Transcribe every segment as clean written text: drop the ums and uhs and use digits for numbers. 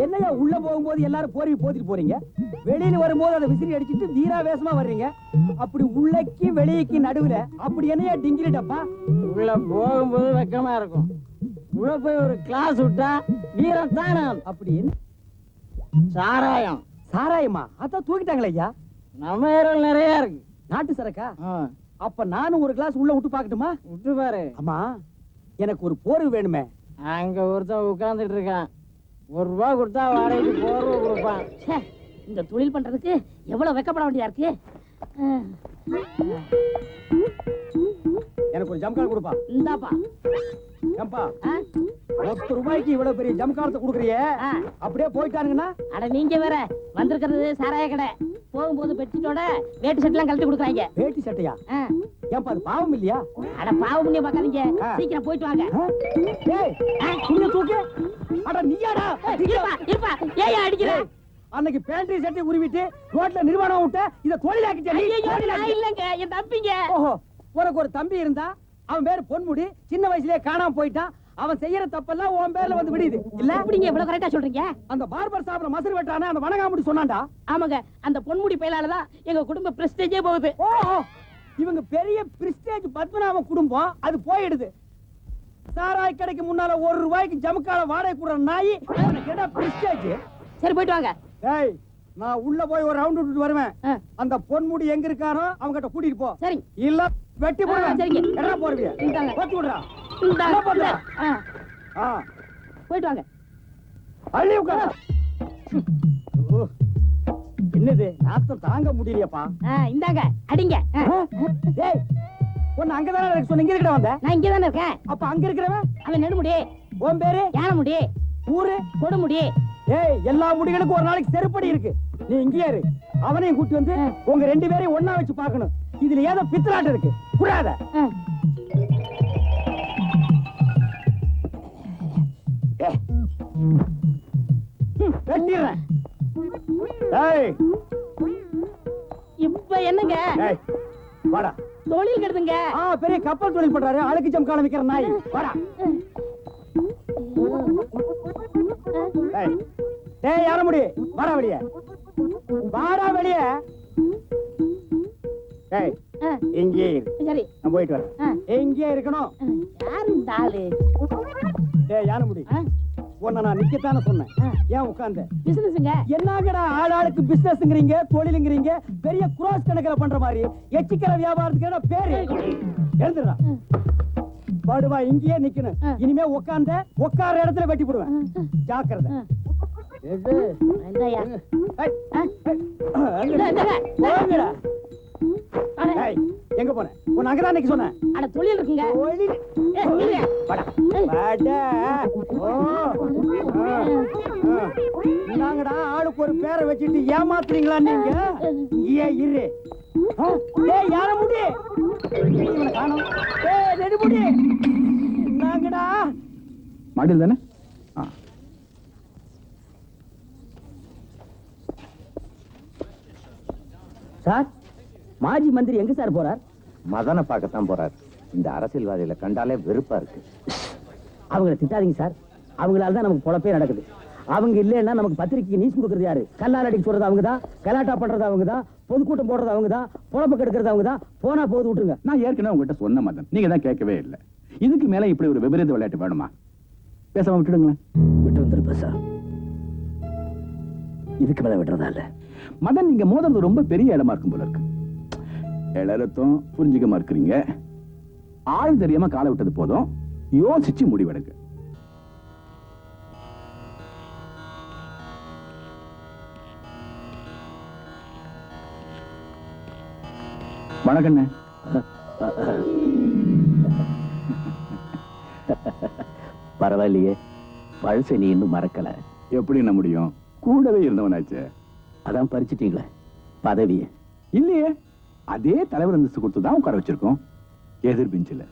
என்னையா உள்ள போகும்போது எல்லாரும் போர்வி போத்திட்டு போறீங்க, வெளியில வரும்போது அதை விசிறி அடிச்சிட்டு வீரா வேஷமா வர்றீங்க. அப்படி உள்ளக்கு வெளியக்கு நடுவுல அப்படி என்னையா டிங்கிரி டப்பா? உள்ள போகும்போது வெக்கமா இருக்கும், உள்ள போய் ஒரு கிளாஸ் விட்டா வீரம் தானே. அப்படி என்ன சாராயம்? சாராயமா? அதான் தூக்கிட்டாங்களே ஐயா. நம்ம ஏரியால நிறைய இருக்கு. நாட்டு சரக்கா? அப்ப நானும் ஒரு கிளாஸ் உள்ள விட்டு பாக்கட்டுமா? விட்டு பாரு. அம்மா, எனக்கு ஒரு போர்வு வேணுமே. அங்க ஒருத்தன் உட்கார்ந்துட்டு இருக்கான், ₹1 கொடுத்தா வாடகைக்கு போர்வை கொடுப்பான். இந்த தொழில் பண்றதுக்கு எவ்வளவு வெக்கப்பட வேண்டியதா இருக்கு. எனக்கு ஒரு ஜம்கால் கொடுப்பா. இந்தாப்பா. ஏம்பா, ₹10 இவ்வளவு பெரிய ஜம்காலத்தை கொடுக்குறியே, அப்படியே போயிட்டானுங்கன்னா? அட நீங்க வேற, வந்திருக்கிறது சாராய கடை. போகும்போது பெட்ஷீட்டோட வேட்டி சட்டெல்லாம் கழட்டி கொடுக்குறாங்க. வேட்டி சட்டையா? ஏன்பா, அது பாவம் இல்லையா? அட பாவம் பண்ணி பாக்காதீங்க, சீக்கிரம் போயிட்டு வாங்க. தூக்கு. அட நீயாடா? இருப்பா, ஏன் அடிக்கிற? அன்னைக்கு பேண்ட்ரி சட்டை உருவிட்டு ரோட்ல நிர்வாணம் விட்ட, இத தொழிலாக்கிட்டே. இல்லங்க, என் தம்பிங்க. ஓஹோ, உனக்கு ஒரு தம்பி இருந்தா, அவன் பேரு பொன்முடி. சின்ன வயசுலயே காணாம போயிட்டான். அவன் செய்யற தப்பெல்லாம் உன் பேர்ல வந்து விடுது இல்ல? அப்படிங்க இவ்வளவு கரெக்டா சொல்றீங்க? அந்த பார்பர் சாப்பிட மசரு வெட்டானே அந்த வணங்காமுடி சொன்னான்டா. ஆமாங்க, அந்த பொன்முடி பையலாலதான் எங்க குடும்ப பிரஸ்டேஜே போகுது. ஓஹோ, இவங்க பெரிய பிரஸ்டேஜ் பத்மநாப குடும்பம், அது போயிடுது. சாராய் கடைக்கு முன்னால ₹1 ஜமுக்கால வாடகை கூடுற நாய் கேட்டா பிரஸ்டேஜ். சரி, போயிட்டு வாங்க. ஏய், நான் உள்ள போய் ஒரு ரவுண்ட் விட்டுட்டு வருவேன். அந்த பொன்முடி எங்க இருக்காரோ அவங்க கிட்ட கூட்டிட்டு போ. சரி. இல்ல வெட்டி போடுவேன். சரிங்க. என்ன போறீங்க? போட்டு விடுறா. போயிட்டு வாங்க. அள்ளி உட்கார. என்னது நாத்தம் தாங்க முடியலையப்பா. இந்தாங்க, அடிங்க. டேய், உன்னை அங்கதானே இருக்கு சொன்ன, இங்க இருக்க வந்த? நான் இங்க தானே இருக்கேன். அப்ப அங்க இருக்கிறவன்? அவன் நெடுமுடி. உன் பேரு? யானமுடி. ஊரு? கொடுமுடி. ஏய், எல்லா முடிகளுக்கும் ஒரு நாளைக்கு செருப்படி இருக்கு. நீ இங்கே இரு, அவனையும் கூட்டி வந்து உங்க 2 பேரையும் ஒண்ணா வச்சு பார்க்கணும். இதுல ஏதோ பித்தலாட்டம் இருக்கு, கூடாத. வெட்டிடுறேன். இப்ப என்னங்க? வாடா. தொழில் கெடுதுங்க. பெரிய கப்பல் தொழில் பண்றாரு, அழுக்கு ஜம்காலம் விக்கிற நாய். வாடா. டேய், யார முடி, வாடா வெளிய. வாடா வெளிய. டேய், இங்கே இரு. சரி, நான் போயிட்டு வரேன். இங்கே இருக்கணும். யார் இந்த ஆளு? டேய், யார முடி, உன்னை நான் நிக்கத்தானே சொன்னேன். ஏன் உட்கார்ந்த? பிசினஸ்ங்க. என்னங்கடா ஆளாளுக்கு பிசினஸ்ங்கறீங்க, தொழிலுங்கறீங்க. பெரிய குரோஸ் கணக்குல பண்ற மாதிரி எச்சிக்கிற வியாபாரத்துக்கு என்ன பேரு? எழுந்துடா. பாடுவா, இங்கேயே நிக்கணும். இனிமே உட்கார்ந்த உட்கார இடத்துல வெட்டி போடுவேன். ஜாக்கிரதை. எங்க போன? உன் அங்கதான் நிக்க சொன்னேன். அட தொழில் இருக்குங்க. நாங்கடா ஆளுக்கு ஒரு பேரை வச்சுட்டு ஏமாத்துறீங்களா நீங்க? இங்கே இரு. யார முடி காணும். நெடுமுடி, நாங்கடா மாடியில் தானே? சார், மாஜி மந்திரி எங்க சார் போறார்? மதனை பார்க்கத்தான் போறார். இந்த அரசியல்வாதிகளை கண்டாலே வெறுப்பா இருக்கு. அவங்களை திட்டாதீங்க சார், அவங்களால தான் நமக்கு பொழப்பே நடக்குது. அவங்க இல்லைன்னா நமக்கு பத்திரிக்கைக்கு நியூஸ் கொடுக்கறது யாரு? கல்லால் அடிக்க சொல்றது அவங்கதான், கலாட்டா பண்றது அவங்கதான், பொதுக்கூட்டம் போடுறது அவங்கதான், பொழப்பு கெடுக்கிறது அவங்கதான். போனா போது விட்டுருங்க. நான் ஏற்கனவே உங்ககிட்ட சொன்ன மதன், நீங்க தான் கேட்கவே இல்லை. இதுக்கு மேல இப்படி ஒரு விபரீத விளையாட்டு வேணுமா? பேசாம விட்டுடுங்களேன். விட்டு வந்துருப்ப சார், இதுக்கு மேல விடுறதா இல்ல. மதன், நீங்க மோதுறது ரொம்ப பெரிய இடமா இருக்கும் போல இருக்கு. எழறத்தும் புரிஞ்சுக்கமா இருக்கிறீங்க. ஆள் தெரியாம காலை விட்டது போதும், யோசிச்சு முடிவெடுங்க. வணக்கண்ணே. பரவாயில்லையே, பழசை நீ இன்னும் மறக்கல. எப்படி என்ன முடியும்? கூடவே இருந்தவனாச்சு. அதான் பறிச்சிட்டீங்களே பதவிய? இல்லையே, அதே தலைவர் அந்தஸ்து கொடுத்துதான் உட்கார வச்சிருக்கோம், எதிர் பெஞ்சில.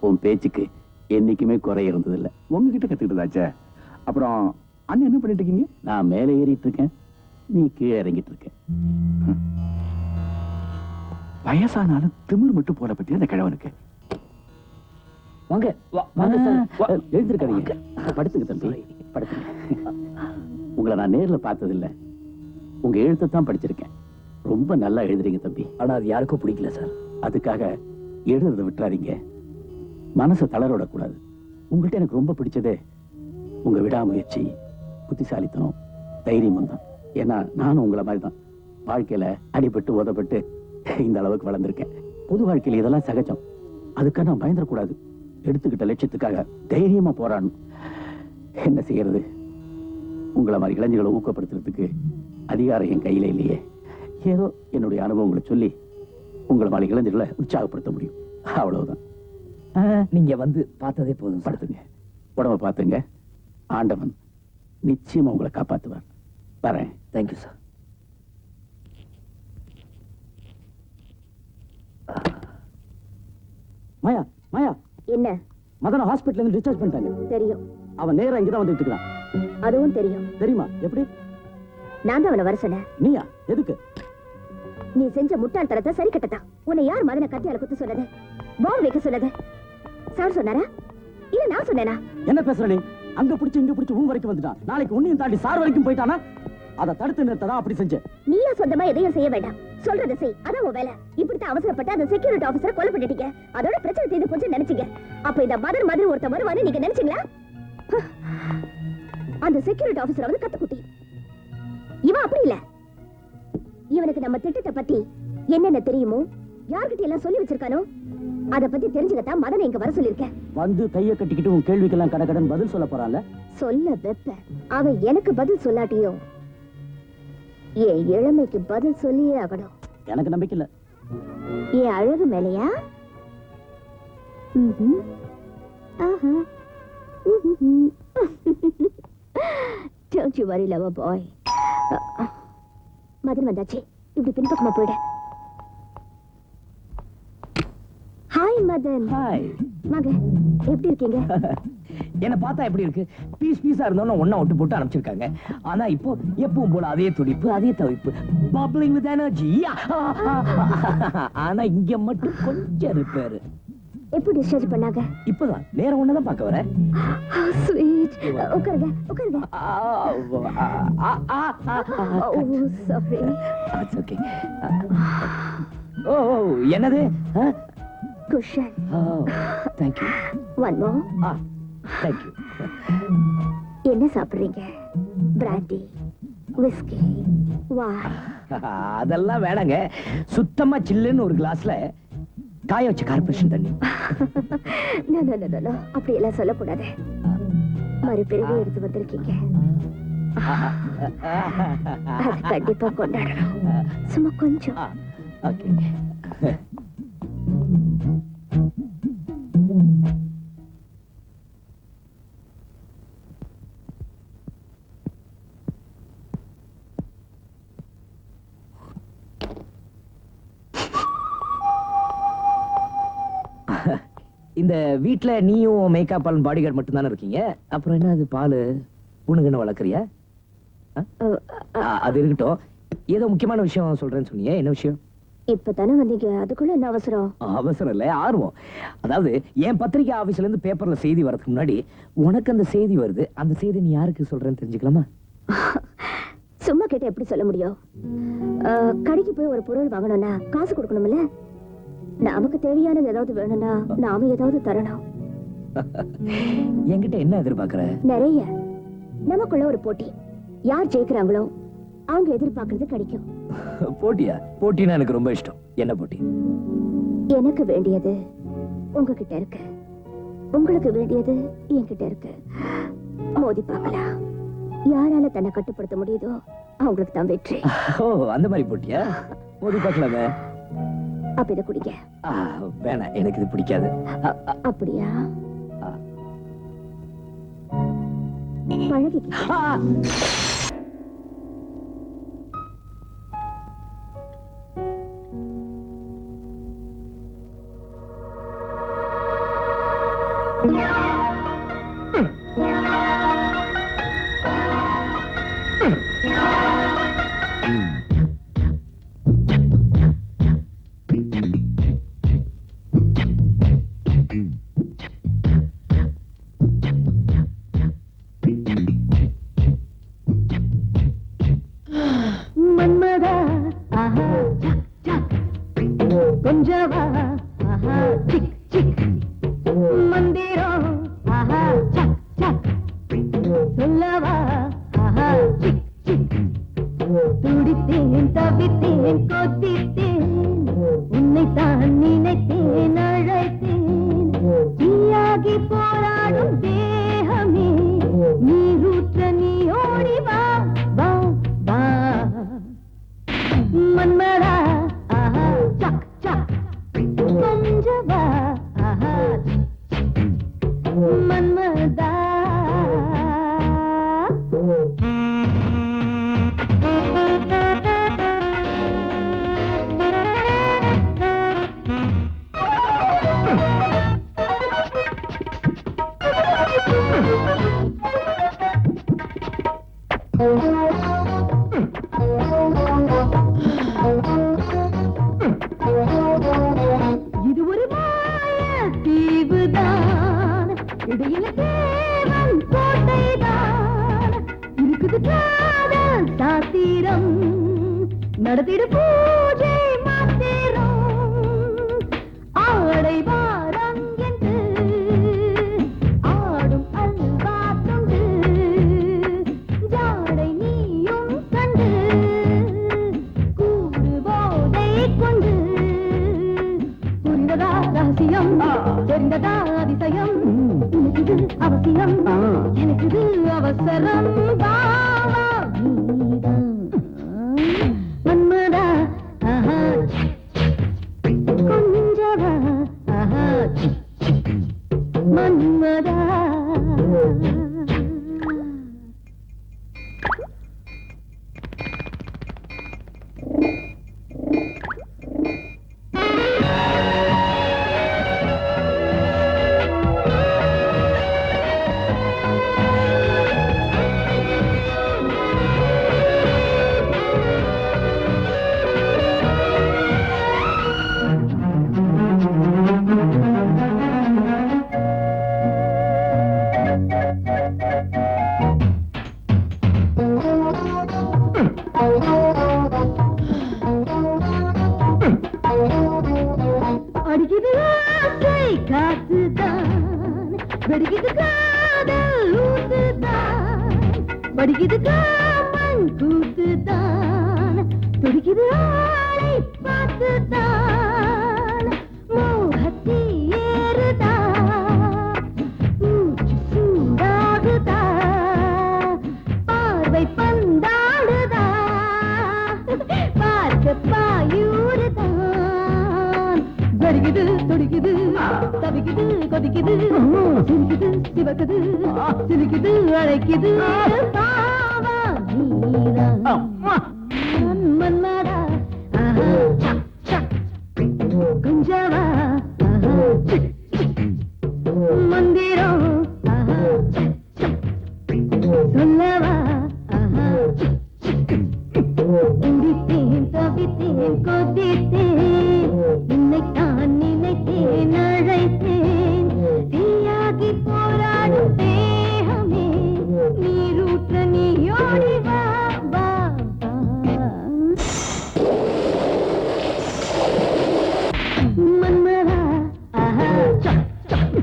உன் பேச்சுக்கு என்னைக்குமே குறை இருந்தது இல்ல. உங்ககிட்ட கத்துக்கிட்டதாச்சே. அப்புறம் அண்ணன் என்ன பண்ணிட்டு இருக்கீங்க? நான் மேலே ஏறிட்டு இருக்கேன், நீ கீழே இறங்கிட்டு இருக்க. வயசானாலும் திமிர் மட்டும் போல பத்தி அந்த கிழவனுக்கு. வாங்க வாங்க சார். எழுந்திருக்காதீங்க, படுத்துங்க தம்பி, படுத்துங்க. உங்களை நான் நேர்ல பார்த்தது இல்ல, உங்க எழுத்தை தான் படிச்சிருக்கேன். ரொம்ப நல்லா எழுதுறீங்க தம்பி. ஆனா அது யாருக்கும் பிடிக்கல சார். அதுக்காக எழுதுறதை விட்டுறாதீங்க, மனசை தளரவிடக்கூடாது. உங்கள்கிட்ட எனக்கு ரொம்ப பிடிச்சதே உங்க விடாமுயற்சி, புத்திசாலித்தனம், தைரியம் தான். ஏன்னா நானும் உங்களை மாதிரி தான் வாழ்க்கையில அடிபட்டு உதப்பட்டு இந்த அளவுக்கு வளர்ந்துருக்கேன். பொது வாழ்க்கையில இதெல்லாம் சகஜம். அதுக்காக நான் பயந்துடக்கூடாது. எடுத்துக்கிட்ட லட்சியத்துக்காக தைரியமா போராடணும். என்ன செய்யறது, உங்களை மாதிரி இளைஞர்களை ஊக்கப்படுத்துறதுக்கு அதிகாரம் என் கையில இல்லையே. ஏதோ என்னுடைய அனுபவங்களை சொல்லி உங்களை மாதிரி இளைஞர்களை உற்சாகப்படுத்த முடியும், அவ்வளவுதான். நீங்க வந்து பார்த்ததே போதும். படுத்துங்க, உடம்ப பார்த்துங்க. ஆண்டவன் நிச்சயமா உங்களை காப்பாத்துவார். வரேன். Thank you sir. மாயா மாயா, என்ன? மதன ஹாஸ்பிடல்ல இருந்து டிஸ்சார்ஜ் பண்ணிட்டாங்க. தெரியும், அவன் நேரா இங்க தான் வந்துட்டு இருக்கான். அதுவும் தெரியும். தெரியுமா? எப்படி? நான் தான் அவனை வர சொன்னேன். நீயா? எதுக்கு? நீ செஞ்ச முட்டாள்தனத்தை சரி கட்டதா. உன்னை யார் மதன கத்தியால குத்து சொன்னது? பாம்பு வைக்க சொன்னது சார் சொன்னாரா இல்ல நான் சொன்னேனா? என்ன பேசுற நீ? அங்க பிடிச்சு இங்க பிடிச்சு உன் வரைக்கும் வந்துட்டான். நாளைக்கு உன்னையும் தாண்டி சார் வரைக்கும் போயிட்டானா? அதை தடுத்து நிறுத்ததான் அப்படி செஞ்சேன். நீயா சொந்தமா எதையும் செய்ய வேண்டாம், சொல்றதை செய், அதான் உன் வேலை. இப்படித்தான் அவசரப்பட்டு அந்த செக்யூரிட்டி ஆபீசரை கொலை பண்ணிட்டீங்க. அதோட பிரச்சனை தீர்ந்து போச்சு நினைச்சீங்க. அப்ப இந்த மதன் மாதிரி ஒருத்தன் வருவான்னு நீங்க நினைச்சீங்களா? அந்த செக்யூரிட்டி ஆபீசர் வந்து கத்துக்குட்டி. இவன் அப்படி இல்ல. இவனுக்கு நம்ம திட்டத்தை பத்தி என்னென்ன தெரியுமோ, யார்கிட்ட எல்லாம் சொல்லி வச்சிருக்கானோ அத பத்தி தெரிஞ்சுக்கத்தான் மதனை இங்க வர சொல்லிருக்கேன். வந்து கைய கட்டிக்கிட்டு உன் கேள்விக்கெல்லாம் கடகடன் பதில் சொல்ல போறான்ல. சொல்ல வெப்ப அவன் எனக்கு பதில் சொல்லாட்டியும் என் இளமைக்கு பதில் சொல்லியே ஆகணும். எனக்கு நம்பிக்கை இல்ல. என் அழகு மேலையா? ஆஹா. Don't you worry, lover boy. Madan வந்தாச்சு, இப்படி பின்பக்கமா போயிட. ஹாய் மதன். ஹாய். மக, எப்படி இருக்கீங்க? என்ன பார்த்தா எப்படி இருக்கு? பீஸா இருந்தோம்னா ஒண்ணா ஒட்டு போட்டு அனுப்பிச்சிருக்காங்க. ஆனா இப்போ எப்பவும் போல அதே துடிப்பு, அதே தவிப்பு, பப்ளிங் வித் எனர்ஜி. ஆனா இங்க மட்டும் கொஞ்சம் ரிப்பேர். எப்போ டிஸ்சார்ஜ் பண்ணாங்க? இப்பதான் நேரம் ஒண்ணதான் பார்க்க வரேன். ஸ்வீட். உட்காருங்க உட்காருங்க. ஓ சாரி. It's okay. ஓ என்னது? Cushion. Thank you. One more. Thank you. என்ன சாப்பிடுறீங்க? பிராண்டி, விஸ்கி, வாய்? அதெல்லாம் வேணாங்க. சுத்தமா சில்லுன்னு ஒரு கிளாஸ்ல காய வச்ச கார்பரேஷன் தண்ணி. அப்படி எல்லாம் சொல்லக்கூடாது. மறுபிறவி எடுத்து வந்திருக்கீங்க, அது கண்டிப்பா கொண்டாடணும். சும்மா கொஞ்சம். ஓகே. இந்த வீட்ல நீயும் மேக்கப் பால் பாடி கார்டு மட்டும் தானே இருக்கீங்க. அப்புறம் என்ன அது பால் புணுகுன்னு வளர்க்குறியா? அது இருக்கட்டும். ஏதோ முக்கியமான விஷயம் சொல்றேன்னு சொன்னீங்க. என்ன விஷயம்? இப்பதானே வந்தீங்க, அதுக்குள்ள என்ன அவசரம்? அவசரம் இல்ல, ஆர்வம். அதாவது என் பத்திரிகை ஆபீஸ்ல இருந்து பேப்பர்ல செய்தி வரதுக்கு முன்னாடி உனக்கு அந்த செய்தி வருது. அந்த செய்தி நீ யாருக்கு சொல்றேன்னு தெரிஞ்சுக்கலாமா? சும்மா கேட்ட எப்படி சொல்ல முடியும்? கடைக்கு போய் ஒரு பொருள் வாங்கணும்னா காசு கொடுக்கணும்ல. நமக்கு தேவையானது ஏதாவது வேணும்னா நாம ஏதாவது தரணும். என்கிட்ட என்ன எதிர்பார்க்கற? நிறைய. நமக்குள்ள ஒரு போட்டி. யார் ஜெயிக்கிறாங்களோ அவங்க எதிர்பார்க்கறது கிடைக்கும். போட்டியா? போட்டினா எனக்கு ரொம்ப இஷ்டம். என்ன போட்டி? எனக்கு வேண்டியது உங்ககிட்ட இருக்கு, உங்களுக்கு வேண்டியது என்கிட்ட இருக்கு. மோதி பார்க்கலாம். யாரால தன்னை கட்டுப்படுத்த முடியுதோ அவங்களுக்கு தான் வெற்றி. ஓ, அந்த மாதிரி போட்டியா? மோதி பார்க்கலாமே. அப்ப இதை குடிங்க. வேணாம், எனக்கு இது பிடிக்காது. அப்படியா? பழகிக்க. சொல்லவா ஆஹா சிக் சிக் மந்திரம் ஆஹா சக் சக் சொல்லவா ஆஹா சிக் சிக் துடித்தேன் தவித்தேன் கொதித்தேன் உன்னைத்தான் நினைத்தேன் அழைத்தேன் தீயாகி போராடும் தேகமே நீரூற்ற நீ ஓடி வா வா வா மன்மதா ஆஹா சக் சக் கொஞ்சவா ஆஹா மன்மதா இது ஒரு மாய தீவுதான் இடையில தேவன் கோட்டைதான் இருக்குது காதல் சாத்திரம் நடத்திடு பூஜை மாத்திரம் ஆடை வாரம் என்று ஆடும் அல்வாத்துண்டு ஜாடை நீயும் கண்டு கூடு போதை கொண்டு புரிந்ததா ரகசியம் தெரிந்ததா அதிசயம் உனக்கு அவசியம் எனக்கு இது அவசரம் பாவா நீதான் மன்மதா ஆஹா கொஞ்சவா ஆஹா மன்மதா அடிக்குது ஆசை காத்துதான் வெடிக்குது காதல் ஊத்துதான் படிக்குது காமன் கூத்துதான் துடிக்குது ஆளை பார்த்துதான் மோகத்தி ஏறுதா மூச்சு சூடாகுதா பார்வை பந்தாடுதா பார்க்க பாயூறுதான் வருகுது துடிக்குது தவிக்குது கொதிக்குது சிரிக்குது சிவக்குது சிரிக்குது அழைக்குது பாவா நீதான் மன்மதா ஆஹா சக் சக் குஞ்சவா ஆஹா சிக் சிக் மந்திரம் ஆஹா சக் சக் சொல்லவா ஆஹா சிக் சிக் துடித்தேன் தவித்தேன் கொதித்தேன் உன்னைத்தான் நினைத்தேன் அழைத்தேன் தீயாகி போராடும் தேகமே நீரூற்ற நீயோடி வா வா வா மன்மதா ஆஹா சக் சக்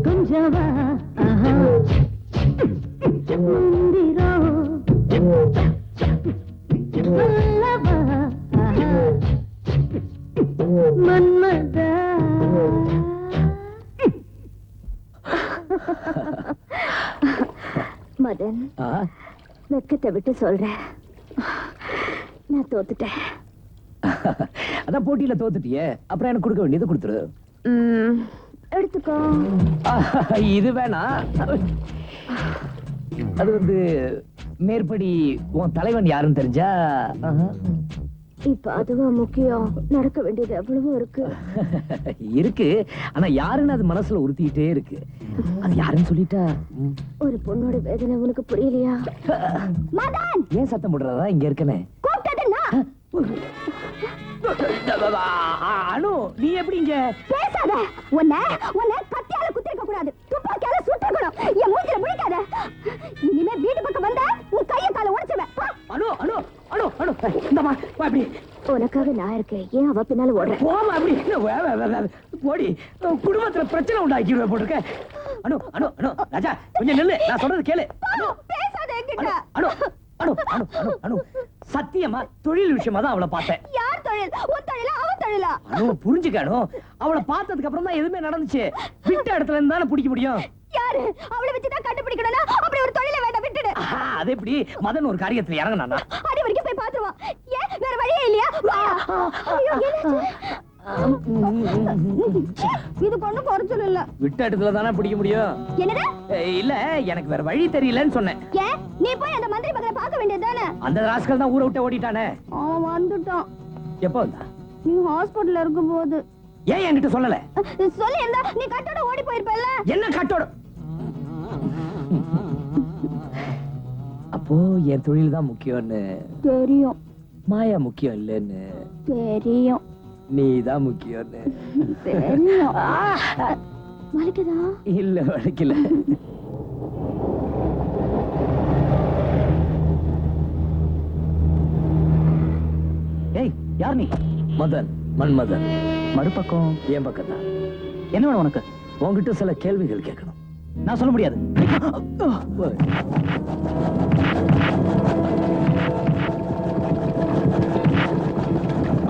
கொஞ்சவா ஆஹா மந்திரம் சொல்லவா ஆஹா மன்மதா மதன் வெக்கத்தை விட்டு சொல்றேன் நான் தோத்துட்டேன் அதான் போட்டியில தோத்துட்டியே அப்புறம் எனக்கு கொடுக்க வேண்டியது கொடுத்துரு எடுத்துக்கோ இது வேணா அது வந்து மேற்படி உன் தலைவன் யாருன்னு தெரிஞ்சா இப்ப அதுவா முக்கியம் நடக்க வேண்டியது எவ்வளவோ இருக்கு இருக்கு ஆனா யாருன்னு அது மனசுல உறுத்திக்கிட்டே இருக்கு அது யாருன்னு சொல்லிட்டா ஒரு பொண்ணோட வேதனை உனக்கு புரியலையா மதன் ஏன் சத்தம் போடுறதா இங்க இருக்கனே கூப்பிட்டதுன்னா அனு நீ எப்படி இங்க பேசாத உன்னை கத்தியால குத்திருக்க கூடாது துப்பாக்கியால சுட்டிருக்கணும் என் மூஞ்சில முழிக்காத இனிமே வீட்டு பக்கம் வந்தா உன் கைய கால உடைச்சுவேன் அனு அனு அனு அனு இந்தம்மா வா இப்படி உனக்காக நான் இருக்கேன், ஏன் அவ பின்னால ஓடுற? போமா அப்படி போடி, குடும்பத்துல பிரச்சனை உண்டாக்கிடுவேன் போட்டிருக்க. அனு அனு அனு ராஜா கொஞ்சம் நில்லு, நான் சொல்றது கேளு. பேசாத என்கிட்ட. அனு அனு அனு அனு அனு சத்தியமா தொழில் விஷயமா தான் அவளை பார்த்தேன். யார் தொழில்? உன் தொழிலா அவன் தொழிலா? அனு புரிஞ்சுக்கணும், அவளை பார்த்ததுக்கு அப்புறம் தான் எதுவுமே நடந்துச்சு. விட்ட இடத்துல இருந்து தானே பிடிக்க முடியும். யாரு? அவளை வச்சுதான் கண்டுபிடிக்கணும்னா அப்படி ஒரு தொழிலை வேண்டாம், விட்டுடு. அது எப்படி மதன் ஒரு காரியத்துல இறங்கினானா? அடி வரைக்கும் போய் பாத்துருவான். ஏன் வேற வழியே இல்லையா? வா. ஐயோ, என்னாச்சு? இது ஒண்ணும் குறைச்சல் இல்ல. விட்ட இடத்துல தானே பிடிக்க முடியும். என்னடா? இல்ல எனக்கு வேற வழி தெரியலன்னு சொன்னேன். ஏன் நீ போய் அந்த மந்திரி பக்கத்துல பார்க்க வேண்டியதுதானே? அந்த ராஸ்கல் தான் ஊரை விட்டு ஓடிட்டானே. அவன் வந்துட்டான். எப்போ வந்தா? நீ ஹாஸ்பிடல்ல இருக்கும்போது. ஏன் என்கிட்ட சொல்லல? சொல்லி இருந்தா நீ கட்டோட ஓடி போயிருப்பல்ல. என்ன கட்டோட? அப்போ என் தொழில் தான் முக்கியம்னு தெரியும். மாயா முக்கியம் இல்லைன்னு தெரியும். நீ தான் முக்கியம்னு தெரியும். வலிக்குதா? இல்ல வலிக்கல. ஏய், யார் நீ? மதன், மன்மதன். மறுபக்கம் என் பக்கம் தான். என்ன வேணும் உனக்கு? உன்கிட்ட சில கேள்விகள் கேட்கணும். நான் சொல்ல முடியாது.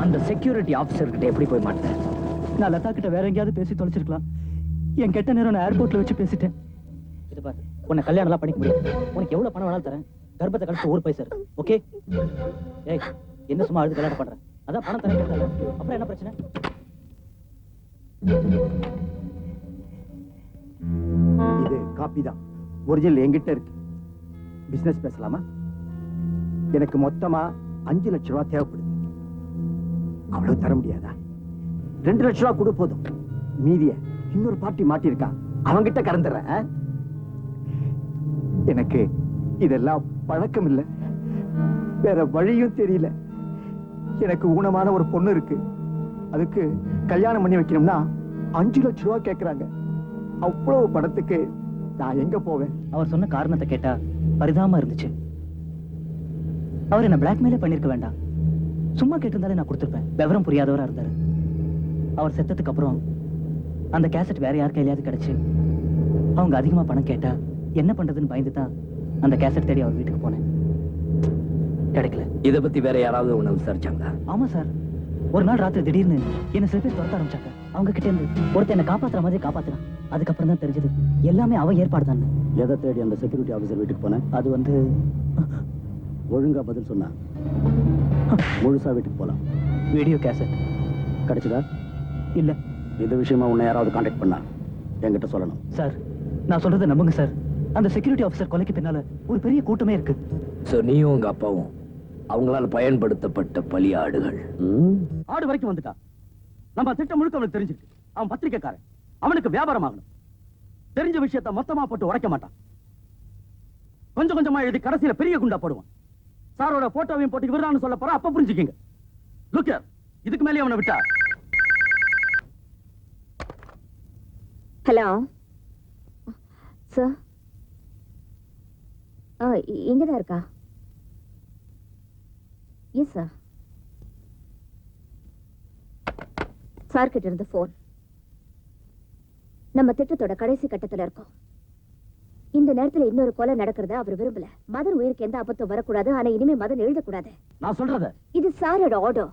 அந்த செக்யூரிட்டி ஆபீசர் கிட்ட எப்படி போய் மாட்டேன்? நான் லதா கிட்ட வேற எங்கேயாவது பேசி தொலைச்சிருக்கலாம். என் கெட்ட நேரம் நான் ஏர்போர்ட்ல வச்சு பேசிட்டேன். இது பாரு, உன்னை கல்யாணம் எல்லாம் பண்ணிக்க முடியாது. உனக்கு எவ்வளவு பணம் வேணாலும் தரேன். கர்ப்பத்தை கழிச்சு ஊர் போய் சார். ஓகே? ஏய், என்ன சும்மா அழுது கல்யாணம் பண்றேன்? அதான் பணம் தரேன். அப்புறம் என்ன பிரச்சனை? இது காப்பி தான், ஒரிஜினல் என்கிட்ட இருக்கு. பிசினஸ் பேசலாமா? எனக்கு மொத்தமா 5 லட்சம் ரூபாய் தேவைப்படுது. அவ்வளவு தர முடியாதா? 2 லட்சம் ரூபாய் கொடு போதும். மீதிய இன்னொரு பார்ட்டி மாட்டிருக்கா, அவங்கிட்ட கறந்துடுறேன். எனக்கு இதெல்லாம் பழக்கம் இல்லை, வேற வழியும் தெரியல. எனக்கு ஊனமான ஒரு பொண்ணு இருக்கு, அதுக்கு கல்யாணம் பண்ணி வைக்கணும்னா 5 லட்சம் ரூபாய் கேட்கறாங்க. அவ்வளவு பணத்துக்கு நான் எங்க போவேன்? அவர் சொன்ன காரணத்தை கேட்டா பரிதாபமா இருந்துச்சு. அவர் என்ன பிளாக்மெயிலே பண்ணிருக்க வேண்டாம். சும்மா கேட்டிருந்தாலே நான் கொடுத்துருப்பேன். விவரம் புரியாதவரா இருந்தாரு. அவர் செத்ததுக்கு அப்புறம் அந்த கேசட் வேற யார் கையிலாவது கிடைச்சு அவங்க அதிகமா பணம் கேட்டா என்ன பண்றதுன்னு பயந்து தான் அந்த கேசட் தேடி அவர் வீட்டுக்கு போனேன். கிடைக்கல. இத பத்தி வேற யாராவது உன்னை விசாரிச்சாங்களா? ஆமா சார், ஒரு நாள் ராத்திரி திடீர்னு என்ன சில பேர் துரத்த ஆரம்பிச்சாங்க. அவங்க கிட்ட இருந்து ஒருத்தர் என்ன காப்பாத்துற மாதிரி காப்பாத்துறான். அதுக்கப்புறம் தான் தெரிஞ்சது எல்லாமே அவன் ஏற்பாடு தான். எதை தேடி அந்த செக்யூரிட்டி ஆபீசர் வீட்டுக்கு போனேன்? அது வந்து ஒழுங்கா பதில் சொன்னா முழுசா வீட்டுக்கு போலாம். வீடியோ கேசட் கிடைச்சதா? இல்ல. இந்த விஷயமா உன்னை யாராவது கான்டாக்ட் பண்ணா என்கிட்ட சொல்லணும். சார், நான் சொல்றதை நம்புங்க சார். அந்த செக்யூரிட்டி ஆபீசர் கொலைக்கு பின்னால ஒரு பெரிய கூட்டமே இருக்கு. சோ நீயும் உங்க அப்பாவும் அவங்களால பயன்படுத்தப்பட்ட பலியாடுகள். ஆடு வரைக்கும் வந்துட்டா. நம்ம திட்டம் முழுக்க அவனுக்கு தெரிஞ்சிருக்கு. அவன் பத்திரிக்கைக்காரன், அவனுக்கு வியாபாரம் ஆகணும். தெரிஞ்ச விஷயத்தை மொத்தமா போட்டு உடைக்க மாட்டான். கொஞ்சம் கொஞ்சமா எழுதி கடைசியில பெரிய குண்டா போடுவான். சாரோட போட்டோவையும் போட்டு இவர்தான் சொல்ல போற. அப்ப புரிஞ்சுக்கீங்க. லுக், இதுக்கு மேலே அவனை விட்டா. Hello sir. இங்கதான் இருக்கா? Yes sir. சார் கிட்ட இருந்து போன். நம்ம திட்டத்தோட கடைசி கட்டத்துல இருக்கோம். இந்த நேரத்துல இன்னொரு கொலை நடக்கிறத அவர் விரும்பல. மதன் உயிருக்கு எந்த ஆபத்தும் வரக்கூடாது. ஆனா இனிமே மதன் எழுதக்கூடாது. நான் சொல்றத இது சாரோட ஆர்டர்.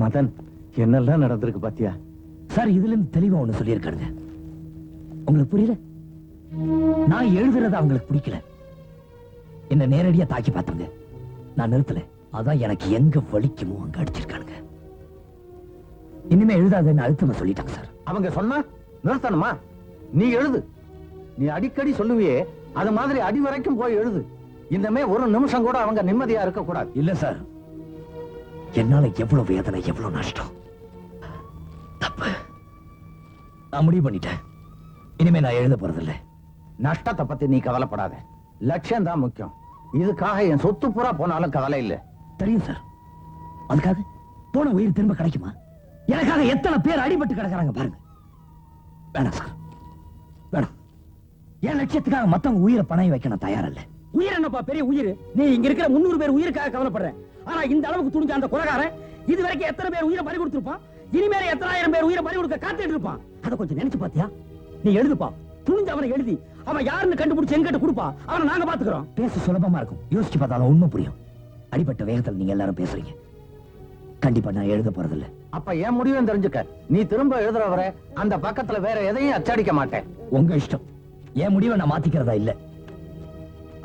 மதன், என்னெல்லாம் நடந்திருக்கு பாத்தியா? சார் இதுல இருந்து தெளிவா ஒண்ணு சொல்லியிருக்காருங்க. உங்களுக்கு புரியல? நான் எழுதுறது அவங்களுக்கு பிடிக்கல. என்ன நேரடியா தாக்கி பார்த்தாங்க. நான் நிறுத்தல. அதான் எனக்கு எங்க வலிக்குமோ அங்க அடிச்சிருக்கானுங்க. இனிமே எழுதாதுன்னு அழுத்தமா சொல்லிட்டாங்க சார். அவங்க சொன்னா நிறுத்தணுமா? நீ எழுது. நீ அடிக்கடி சொல்லுவியே, அது மாதிரி அடி வரைக்கும் போய் எழுது. இந்தமே ஒரு நிமிஷம் கூட அவங்க நிம்மதியா இருக்க கூடாது. இல்ல சார், என்னால எவ்வளவு வேதனை, எவ்வளவு நஷ்டம். தப்பு. நான் முடிவு பண்ணிட்டேன். இனிமே நான் எழுத போறதில்லை. நஷ்டத்தை பத்தி நீ கவலைப்படாத. லட்சியம் தான் முக்கியம். இதுக்காக என் சொத்து பூரா போனாலும் கவலை இல்ல. தெரியும் சார். அதுக்காக போன உயிர் திரும்ப கிடைக்குமா? எனக்காக எத்தனை பேர் அடிபட்டு கிடக்குறாங்க பாருங்க. வேணாம் சார், வேணாம். என் லட்சியத்துக்காக மத்தவங்க உயிரை பணம் வைக்க நான் தயாரில்ல. உயிர் என்னப்பா பெரிய உயிர்? நீ இங்க இருக்கிற 300 பேர் உயிருக்காக கவலைப்படுற. ஆனா இந்த அளவுக்கு துணிஞ்ச அந்த கொலைகாரன் இது வரைக்கும் எத்தனை பேர் உயிரை பறி கொடுத்திருப்பான்? இனிமேல எத்தனை ஆயிரம் பேர் உயிரை பறி கொடுக்க காத்துட்டு இருப்பான். அதை கொஞ்சம் நினைச்சு பாத்தியா? நீ எழுதுப்பா, துணிஞ்சு அவனை எழுதி அவன் யாருன்னு கண்டுபிடிச்சு எங்கிட்ட கொடுப்பா. அவனை நாங்க பாத்துக்கிறோம். பேச சுலபமா இருக்கும், யோசிச்சு பார்த்தாலும் உண்மை புரியும். அடிபட்ட வேகத்தில் நீங்க எல்லாரும் பேசுறீங்க. கண்டிப்பா நான் எழுத போறதில்லை. அப்ப என் முடிவும் தெரிஞ்சுக்க. நீ திரும்ப எழுதுற வரை அந்த பக்கத்துல வேற எதையும் அச்சடிக்க மாட்டேன். உங்க இஷ்டம். என் முடிவை நான் மாத்திக்கிறதா இல்ல.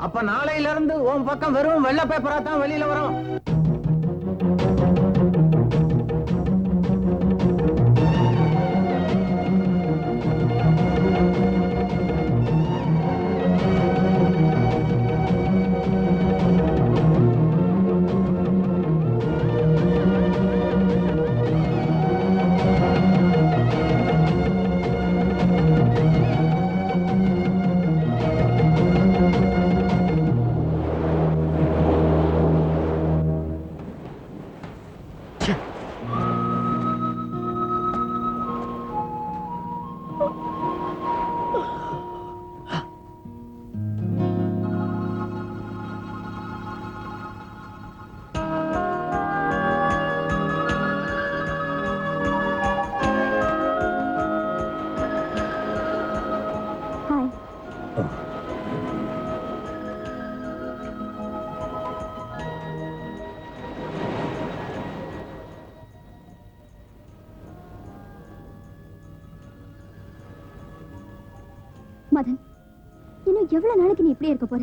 அப்ப நாளையில இருந்து உன் பக்கம் வெறும் வெள்ளை பேப்பரா தான் வெளியில வரும். மதன், இன்னும் எவ்வளவு நாளைக்கு நீ இப்படியே இருக்க போற?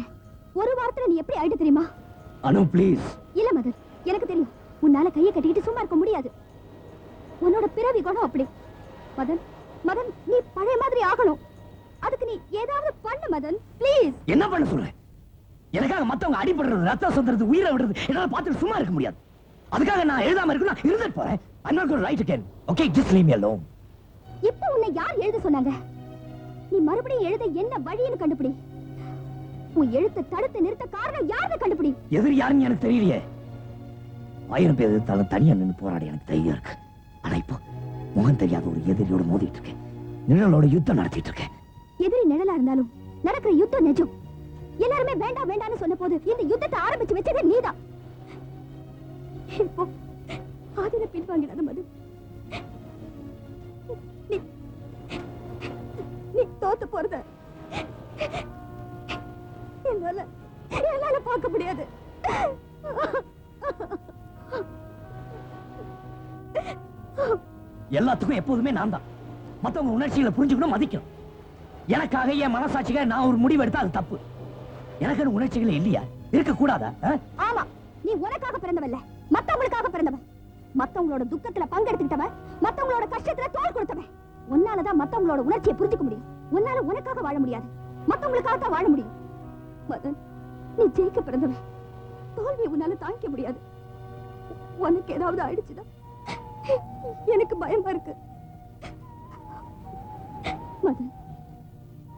ஒரு வாரத்துல நீ எப்படி ஆயிட்டு தெரியுமா? அனு ப்ளீஸ். இல்ல மதன், எனக்கு தெரியும். உன்னால கையை கட்டிக்கிட்டு சும்மா இருக்க முடியாது. உன்னோட பிறவி குணம் அப்படி. மதன், மதன், நீ பழைய மாதிரி ஆகணும். அதுக்கு நீ ஏதாவது பண்ணு மதன், ப்ளீஸ். என்ன பண்ண சொல்ற? எனக்காக மத்தவங்க அடிபடுறது, ரத்தம் சொந்தறது, உயிரை விடுறது என்னால பார்த்துட்டு சும்மா இருக்க முடியாது. அதுக்காக நான் எழுதாம இருக்கணும். இருந்துட்டு போறேன். I'm not going to write again. Okay, just leave me alone. இப்போ உன்னை யார் எழுத சொன்னாங்க? நீ மறுபடியும் எழுத என்ன வழின்னு கண்டுபிடி. உன் எழுத்தை தடுத்து நிறுத்த காரணம் யாருன்னு கண்டுபிடி. எதிரி யாருன்னு எனக்கு தெரியலையே. 1000 பேர் எதிர்த்தாலும் தனியா நின்று போராடி எனக்கு தைரியம் இருக்கு. ஆனா இப்போ முகம் தெரியாத ஒரு எதிரியோட மோதிட்டு இருக்கேன். நிழலோட யுத்தம் நடத்திட்டு இருக்கேன். எதிரி நிழலா இருந்தாலும் நடக்கிற யுத்தம் நிஜம். எல்லாருமே வேண்டாம் வேண்டாம்னு சொன்ன போது இந்த யுத்தத்தை ஆரம்பிச்சு வச்சதே நீதான். இப்போ அதில பின்வாங்கிடாத மது. நீ தோத்து போறத என்னால பார்க்க முடியாது. எல்லாத்துக்கும் எப்போதுமே நான் தான். மத்தவங்க உணர்ச்சிகளை புரிஞ்சுக்கணும், மதிக்கணும். எனக்காக என் மனசாட்சிக்காக நான் ஒரு முடிவு எடுத்தா அது தப்பு. எனக்கு உணர்ச்சிகள் இல்லையா? இருக்க கூடாதா? ஆமா, நீ உனக்காக பிறந்தவல்ல, மத்தவங்களுக்காக பிறந்தவன். மத்தவங்களோட துக்கத்துல பங்கெடுத்துக்கிட்டவன், மத்தவங்களோட கஷ்டத்துல தோள் கொடுத்தவன். உன்னாலதான் மத்தவங்களோட உணர்ச்சியை புரிஞ்சுக்க முடியும். உன்னால உனக்காக வாழ முடியாது, மத்தவங்களுக்காக தான் வாழ முடியும். மதன், நீ ஜெயிக்க பிறந்தவன். தோல்வி உன்னால தாங்கிக்க முடியாது. உனக்கு ஏதாவது ஆயிடுச்சுதான் எனக்கு பயமா இருக்கு. மதன்,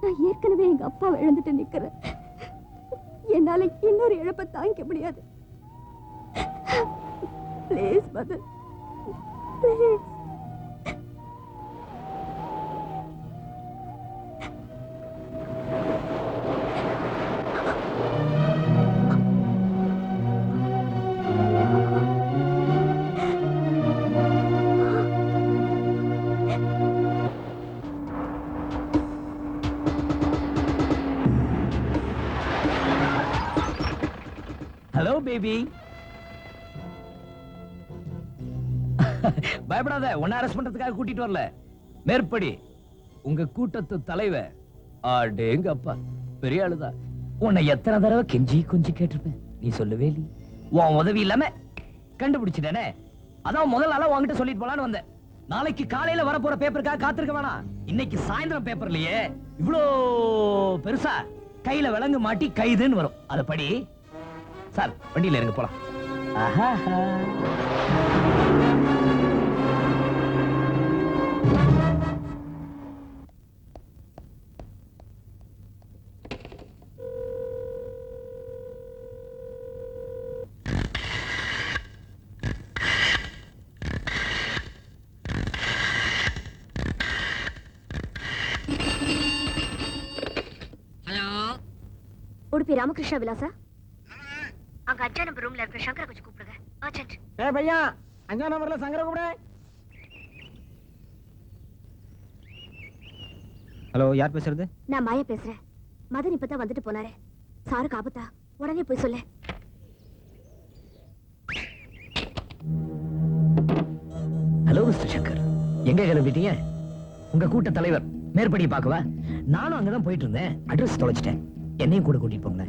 நான் ஏற்கனவே எங்க அப்பாவை இழந்துட்டு நிக்கிறேன். என்னால இன்னொரு இழப்பை தாங்கிக்க முடியாது. Please Madan, please. Hello baby. பயப்படாத, உன்னை அரெஸ்ட் பண்றதுக்காக கூட்டிட்டு வரல. மேற்படி உங்க கூட்டத்து தலைவர் அடேங்க அப்பா பெரிய ஆளுதான். உன்னை எத்தனை தடவை கெஞ்சி கொஞ்சி கேட்டிருப்பேன், நீ சொல்லவே இல்லை. உன் உதவி இல்லாம கண்டுபிடிச்சிட்டேனே, அதான் முதல் நாளா உன்கிட்ட சொல்லிட்டு போலான்னு வந்தேன். நாளைக்கு காலையில வரப்போற பேப்பருக்காக காத்திருக்க வேணாம். இன்னைக்கு சாயந்தரம் பேப்பர்லயே இவ்வளோ பெருசா கையில விலங்கு மாட்டி கைதுன்னு வரும். அத படி. சார் வண்டியில இருங்க போலாம். உடுப்பி ராமகிருஷ்ணா விலாசா? அங்க 5 நம்பர் ரூம்ல இருக்கிற சங்கர கொஞ்சம் கூப்பிடுங்க. அர்ஜென்ட். ஏய் பையா, 5 நம்பர்ல சங்கர கூப்பிடு. ஹலோ, யார் பேசுறது? நான் மாயா பேசுறேன். மதன் இப்பதான் வந்துட்டு போனாரு. சாருக்கு ஆபத்தா? உடனே போய் சொல்லு. ஹலோ மிஸ்டர் சங்கர், எங்க கிளம்பிட்டீங்க? உங்க கூட்ட தலைவர் மேற்படியை பார்க்கவா? நானும் அங்கதான் போயிட்டு இருந்தேன். அட்ரஸ் தொலைச்சிட்டேன். என்னையும் கூட கூட்டிட்டு போங்க.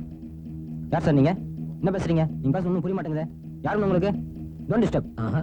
யார் சார் நீங்க? என்ன பேசுறீங்க? நீங்க பேச ஒன்றும் புரிய மாட்டேங்குது. யாருன்னு உங்களுக்கு? Don't disturb. ஆஹா.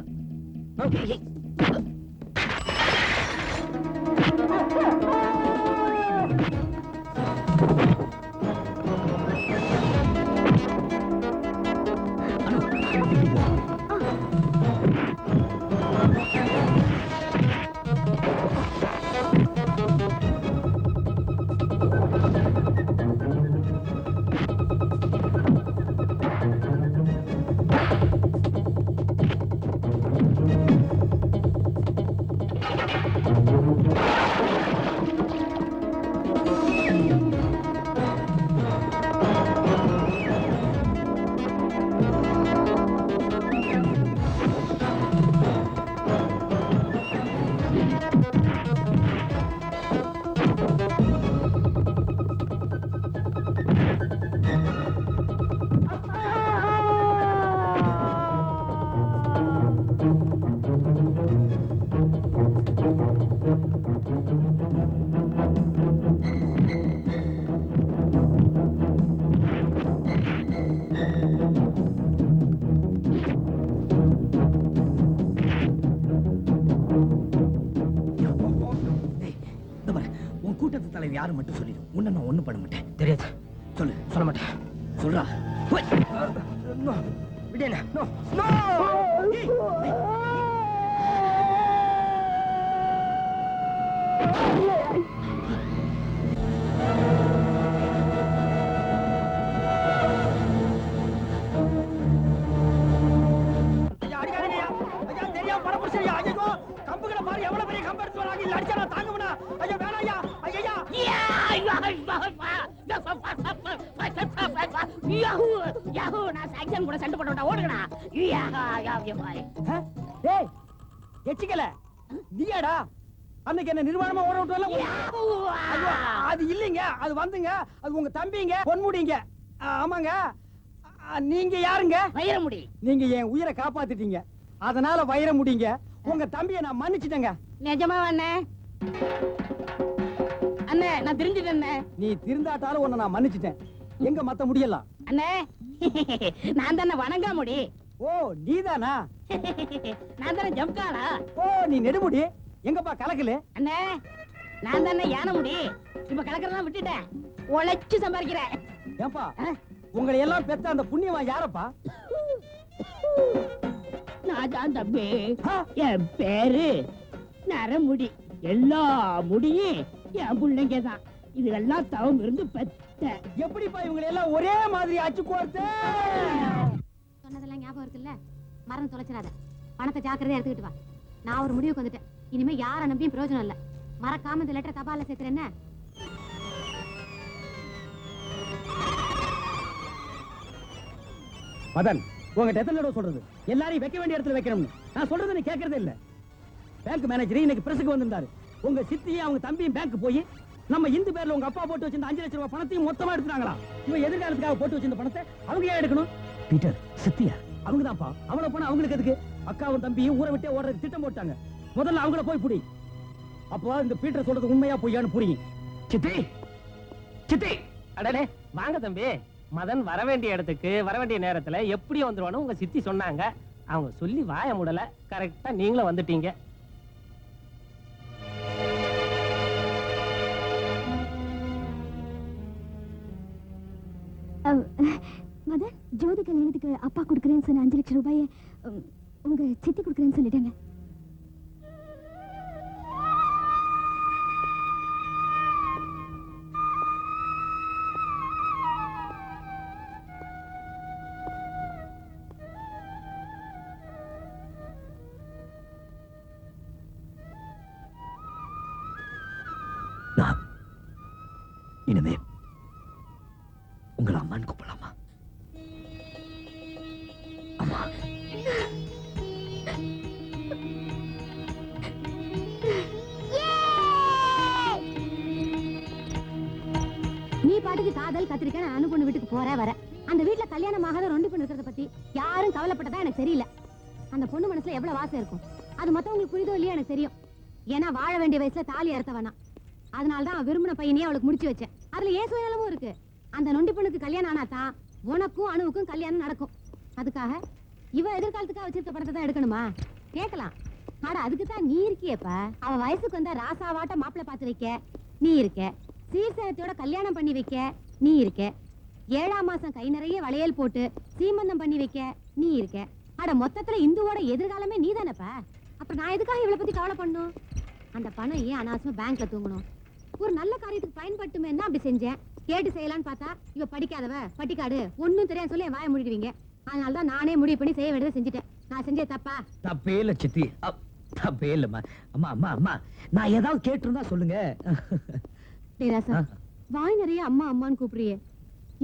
யாரு மட்டும் சொல்லிடு. உன்னை நான் ஒண்ணும் பண்ண மாட்டேன். தெரியாது. சொல்லு. சொல்ல மாட்டேன். சொல்றா. விடேனா? No no. அன்னைக்கு என்ன நிர்வாணமா ஓட விட்டல? அது இல்லைங்க, அது வந்துங்க. அது உங்க தம்பிங்க, பொன்முடிங்க. ஆமாங்க. நீங்க யாருங்க? வைரமுடி. நீங்க என் உயிரை காப்பாத்திட்டீங்க, அதனால வைரமுடிங்க. உங்க தம்பியை நான் மன்னிச்சிட்டேங்க. நிஜமா அண்ணே? அண்ணே நான் தெரிஞ்சிட்டேன். நீ திருந்தாட்டாலும் உன்னை நான் மன்னிச்சிட்டேன். எங்க மத்த முடியலாம்? அண்ணே நான் தானே வணங்கா முடி. ஓ நீதானா? நான் தானே ஜம்காலா. ஓ நீ நெடுமுடி. எங்கப்பா கலக்கல? அண்ணே நான் தானே யானை முடி. இப்ப கலக்கறதெல்லாம் விட்டுட்டேன், உழைச்சு சம்பாதிக்கிறேன். ஏப்பா உங்களை எல்லாம் பெத்த அந்த புண்ணியவன் யாரப்பா? நான் தான் தம்பி. என் பேரு நரமுடி. எல்லா முடியும் என் பிள்ளைங்க தான். இதெல்லாம் தவம் இருந்து பெத்த. எப்படிப்பா இவங்களை எல்லாம் ஒரே மாதிரி அச்சு கோர்த்த? சொன்னதெல்லாம் ஞாபகம் இருக்குல்ல? மரம் தொலைச்சிடாத. பணத்தை ஜாக்கிரதையா எடுத்துக்கிட்டு வா. நான் ஒரு முடிவுக்கு வந்துட்டேன். இனிமே யார நம்பியும் பிரயோஜனம் இல்ல. மறக்காம இந்த லெட்டர் தபால்ல சேர்த்துறேன். மதன், உங்ககிட்ட எத்தனை தடவை சொல்றது எல்லாரையும் வைக்க வேண்டிய இடத்துல வைக்கணும்னு? நான் சொல்றது நீ கேட்கறதே இல்ல. பேங்க் மேனேஜர் இன்னைக்கு பிரஸுக்கு வந்திருந்தாரு. உங்க சித்தியும் அவங்க தம்பியும் பேங்க் போய் நம்ம இந்து பேர்ல உங்க அப்பா போட்டு வச்சிருந்த 5 லட்சம் ரூபாய் பணத்தையும் மொத்தமா எடுத்துட்டாங்களா? இவன் எதிர்காலத்துக்காக போட்டு வச்சிருந்த பணத்தை அவங்க ஏன் எடுக்கணும்? பீட்டர், சித்தியா? அவங்கதான்ப்பா. அவளை போனா அவங்களுக்கு எதுக்கு? அக்காவும் தம்பியும் ஊரை விட்டே ஓடுறதுக்கு திட்டம் போட்டாங்க. முதல்ல அவங்கள போய் புடி. அப்போ இந்த பீட்டர் சொல்றது உண்மையா பொய்யான்னு புரியும். சித்தி சித்தி அடடே வாங்க தம்பி. மதன் வர வேண்டிய இடத்துக்கு வர வேண்டிய நேரத்துல எப்படி வந்துருவானு உங்க சித்தி சொன்னாங்க. அவங்க சொல்லி வாய முடல, கரெக்டா நீங்களும் வந்துட்டீங்க. மதன், ஜோதி கல்யாணத்துக்கு அப்பா கொடுக்குறேன்னு சொன்ன 5 லட்சம் ரூபாயை உங்க சித்தி கொடுக்குறேன்னு சொல்லிட்டாங்க. நான் இனிமே உங்களை அம்மான்னு கூப்பிடலாமா? அம்மா. நீ பாட்டுக்கு காதல் கத்திரிக்காய் அனு பொண்ணு வீட்டுக்கு போற வர. அந்த வீட்டுல கல்யாணம் ஆகாத 2 பொண்ணு இருக்கிறத பத்தி யாரும் கவலைப்பட்டதா எனக்கு தெரியல. அந்த பொண்ணு மனசுல எவ்வளவு வாசம் இருக்கும் அது மத்தவங்களுக்கு புரியுதோ இல்லையா எனக்கு தெரியும். ஏன்னா வாழ வேண்டிய வயசுல தாலி அறுத்த வேணாம். அதனாலதான் விரும்பின பையனையே அவளுக்கு முடிச்சு வச்சேன். அதுல ஏன் சுயநலமும் இருக்கு. அந்த நொண்டி பொண்ணுக்கு கல்யாணம் ஆனாதான் உனக்கும் அணுவுக்கும் கல்யாணம் நடக்கும். அதுக்காக இவ எதிர்காலத்துக்காக வச்சிருக்க படத்தை தான் எடுக்கணுமா? கேட்கலாம். ஆனா அதுக்குதான் நீ இருக்கியப்ப. அவ வயசுக்கு வந்தா ராசாவாட்ட மாப்பிள்ளை பார்த்து வைக்க நீ இருக்க. சீர்சேரத்தோட கல்யாணம் பண்ணி வைக்க நீ இருக்க. 7ஆம் மாசம் கை நிறைய வளையல் போட்டு சீமந்தம் பண்ணி வைக்க நீ இருக்க. அட மொத்தத்துல இந்துவோட எதிர்காலமே நீ தானப்பா. அப்புறம் நான் எதுக்காக இவளை பத்தி கவலை பண்ணும்? அந்த பணம் ஏன் அனாவசியமா பேங்க்ல தூங்கணும்? ஒரு நல்ல காரியத்துக்கு பயன்பட்டுமே தான் அப்படி செஞ்சேன். கேட்டு செய்யலான்னு பார்த்தா இவ படிக்காதவ பட்டிக்காடு ஒன்னும் தெரியாது சொல்லி என் வாயை முடிடுவீங்க. அதனாலதான் நானே முடிவு பண்ணி செய்ய வேண்டியதை செஞ்சுட்டேன். நான் செஞ்சே தப்பா? தப்பே இல்ல சித்தி, தப்பே இல்லம்மா. அம்மா அம்மா அம்மா நான் ஏதாவது கேட்டிருந்தா சொல்லுங்க. ராசா, வாய் நிறைய அம்மா அம்மான்னு கூப்பிடுறியே.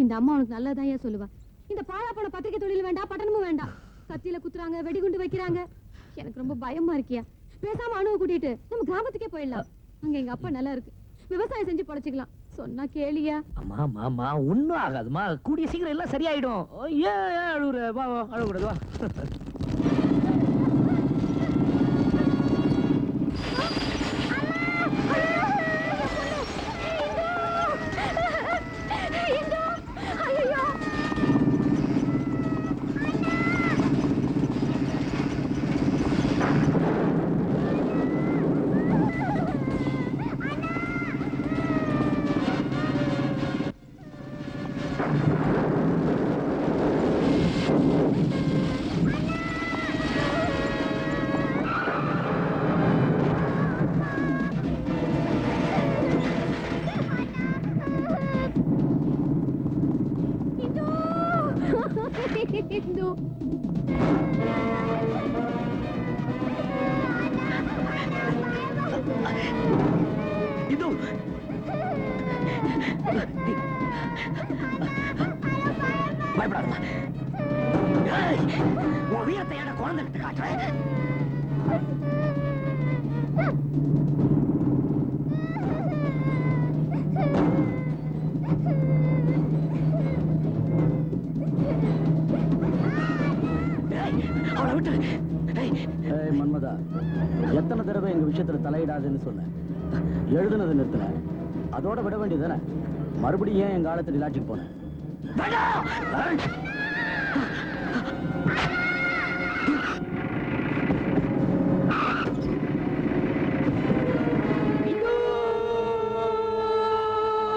இந்த அம்மா உனக்கு நல்லதான் ஏன் சொல்லுவா? இந்த பாழா போன பத்திரிகை தொழில் வேண்டாம், பட்டணமும் வேண்டாம். கத்தியில குத்துறாங்க, வெடிகுண்டு வைக்கிறாங்க. எனக்கு ரொம்ப பயமா இருக்கியா? பேசாம அணுவை கூட்டிட்டு நம்ம கிராமத்துக்கே போயிடலாம். அங்க எங்க அப்பா நல்லா இருக்கு, விவசாயம் செஞ்சு பொழைச்சுக்கலாம். சொன்னா கேளியா? அம்மா அம்மா அம்மா ஒண்ணும் ஆகாதுமா, கூடிய சீக்கிரம் எல்லாம் சரியாயிடும். ஏன் அழுகுற? வா வா, அழக்கூடாது வா. பயப்படாதமா, உன் வீரத்தை ஏட குழந்தைகிட்ட காட்டுறேன். அவளை விட்டு. மன்மதா, எத்தனை தடவை எங்க விஷயத்துல தலையிடாதுன்னு சொன்ன? எழுதுனது நிறுத்தல, அதோட விட வேண்டியதானே? மறுபடியும் ஏன் எங்க ஆழத்தை லாட்சிக்கு போன?